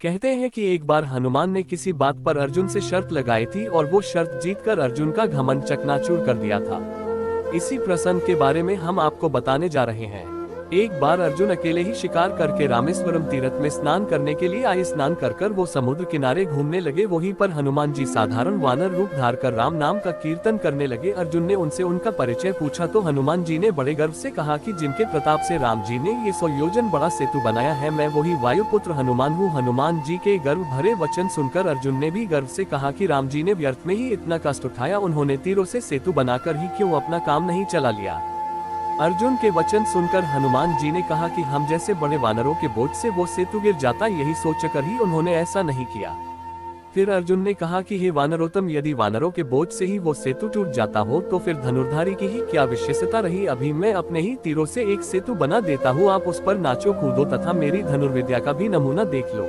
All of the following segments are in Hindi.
कहते हैं कि एक बार हनुमान ने किसी बात पर अर्जुन से शर्त लगाई थी और वो शर्त जीतकर अर्जुन का घमंड चकनाचूर कर दिया था। इसी प्रसंग के बारे में हम आपको बताने जा रहे हैं। एक बार अर्जुन अकेले ही शिकार करके रामेश्वरम तीर्थ में स्नान करने के लिए आए। स्नान कर वो समुद्र किनारे घूमने लगे। वहीं पर हनुमान जी साधारण वानर रूप धार कर राम नाम का कीर्तन करने लगे। अर्जुन ने उनसे उनका परिचय पूछा तो हनुमान जी ने बड़े गर्व से कहा कि जिनके प्रताप से राम जी ने ये 100 योजन बड़ा सेतु बनाया है, मैं वही वायुपुत्र हनुमान हूँ। हनुमान जी के गर्व भरे वचन सुनकर अर्जुन ने भी गर्व से कहा कि राम जी ने व्यर्थ में ही इतना कष्ट उठाया, उन्होंने तीरों से सेतु बनाकर ही क्यों अपना काम नहीं चला लिया। अर्जुन के वचन सुनकर हनुमान जी ने कहा कि हम जैसे बड़े वानरों के बोझ से वो सेतु गिर जाता, यही सोचकर ही उन्होंने ऐसा नहीं किया। फिर अर्जुन ने कहा कि हे वानरोत्तम, यदि वानरों के बोझ से ही वो सेतु टूट जाता हो तो फिर धनुर्धारी की ही क्या विशेषता रही। अभी मैं अपने ही तीरों से एक सेतु बना देता हूँ, आप उस पर नाचो कूदो तथा मेरी धनुर्विद्या का भी नमूना देख लो।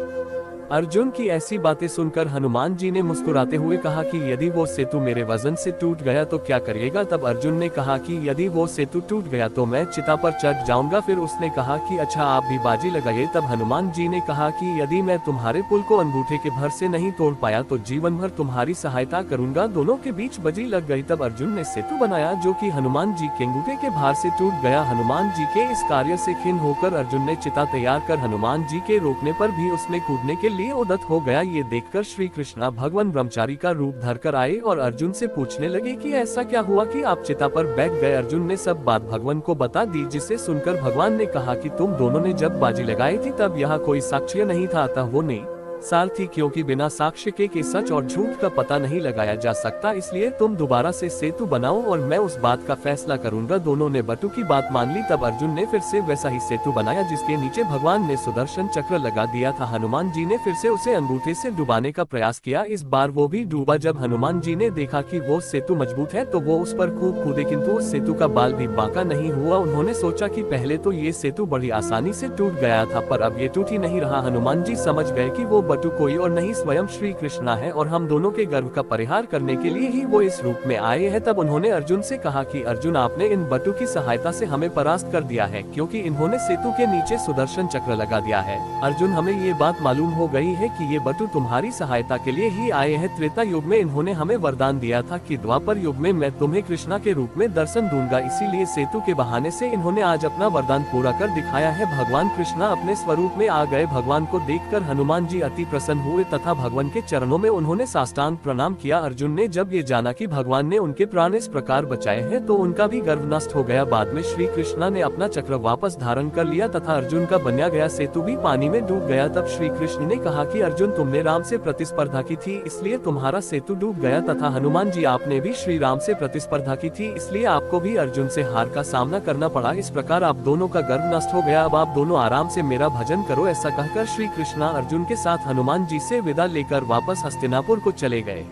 अर्जुन की ऐसी बातें सुनकर हनुमान जी ने मुस्कुराते हुए कहा कि यदि वो सेतु मेरे वजन से टूट गया तो क्या करिएगा। तब अर्जुन ने कहा कि यदि वो सेतु टूट गया तो मैं चिता पर चढ़ जाऊंगा। फिर उसने कहा कि अच्छा, आप भी बाजी लगाइए। तब हनुमान जी ने कहा कि यदि मैं तुम्हारे पुल को अंगूठे के भर से नहीं तोड़ पाया तो जीवन भर तुम्हारी सहायता करूंगा। दोनों के बीच बाजी लग गई। तब अर्जुन ने सेतु बनाया जो कि हनुमान जी के अंगूठे के भार से टूट गया। हनुमान जी के इस कार्य से खिन्न होकर अर्जुन ने चिता तैयार कर हनुमान जी के रोकने पर भी उसमें कूदने के लिए उद्यत हो गया। ये देखकर श्री कृष्णा भगवान ब्रह्मचारी का रूप धरकर आए और अर्जुन से पूछने लगे कि ऐसा क्या हुआ कि आप चिता पर बैठ गए। अर्जुन ने सब बात भगवान को बता दी, जिसे सुनकर भगवान ने कहा कि तुम दोनों ने जब बाजी लगाई थी तब यहाँ कोई साक्ष्य नहीं था, अतः वो नहीं साल थी, क्योंकि बिना साक्ष्य के सच और झूठ का पता नहीं लगाया जा सकता। इसलिए तुम दोबारा से सेतु बनाओ और मैं उस बात का फैसला करूंगा। दोनों ने बटु की बात मान ली। तब अर्जुन ने फिर से वैसा ही सेतु बनाया जिसके नीचे भगवान ने सुदर्शन चक्र लगा दिया था। हनुमान जी ने फिर से उसे अंगूठे से डुबाने का प्रयास किया। इस बार वो भी डूबा। जब हनुमान जी ने देखा कि वो सेतु मजबूत है तो वो उस पर खूब कूदे, किंतु उस सेतु का बाल भी बांका नहीं हुआ। उन्होंने सोचा कि पहले तो ये सेतु बड़ी आसानी से टूट गया था, पर अब ये टूट ही नहीं रहा। हनुमान जी समझ गए कि वो बटु कोई और नहीं स्वयं श्री कृष्णा है और हम दोनों के गर्व का परिहार करने के लिए ही वो इस रूप में आए हैं। तब उन्होंने अर्जुन से कहा कि अर्जुन, आपने इन बटु की सहायता से हमें परास्त कर दिया है, क्योंकि इन्होंने सेतु के नीचे सुदर्शन चक्र लगा दिया है। अर्जुन, हमें ये बात मालूम हो गई है कि ये बटु तुम्हारी सहायता के लिए ही आए हैं। त्रेता युग में इन्होंने हमें वरदान दिया था कि द्वापर युग में मैं तुम्हें कृष्णा के रूप में दर्शन दूंगा, इसीलिए सेतु के बहाने से इन्होंने आज अपना वरदान पूरा कर दिखाया है। भगवान कृष्णा अपने स्वरूप में आ गए। भगवान को देखकर हनुमान जी अति प्रसन्न हुए तथा भगवान के चरणों में उन्होंने साष्टांग प्रणाम किया। अर्जुन ने जब ये जाना कि भगवान ने उनके प्राण इस प्रकार बचाए हैं तो उनका भी गर्व नष्ट हो गया। बाद में श्री कृष्णा ने अपना चक्र वापस धारण कर लिया तथा अर्जुन का बनाया गया सेतु भी पानी में डूब गया। तब श्री कृष्ण ने कहा कि अर्जुन, तुमने राम से प्रतिस्पर्धा की थी, इसलिए तुम्हारा सेतु डूब गया, तथा हनुमान जी, आपने भी श्री राम से प्रतिस्पर्धा की थी, इसलिए आपको भी अर्जुन से हार का सामना करना पड़ा। इस प्रकार आप दोनों का गर्व नष्ट हो गया। अब आप दोनों आराम से मेरा भजन करो। ऐसा कहकर श्री कृष्णा अर्जुन के साथ हनुमान जी से विदा लेकर वापस हस्तिनापुर को चले गए।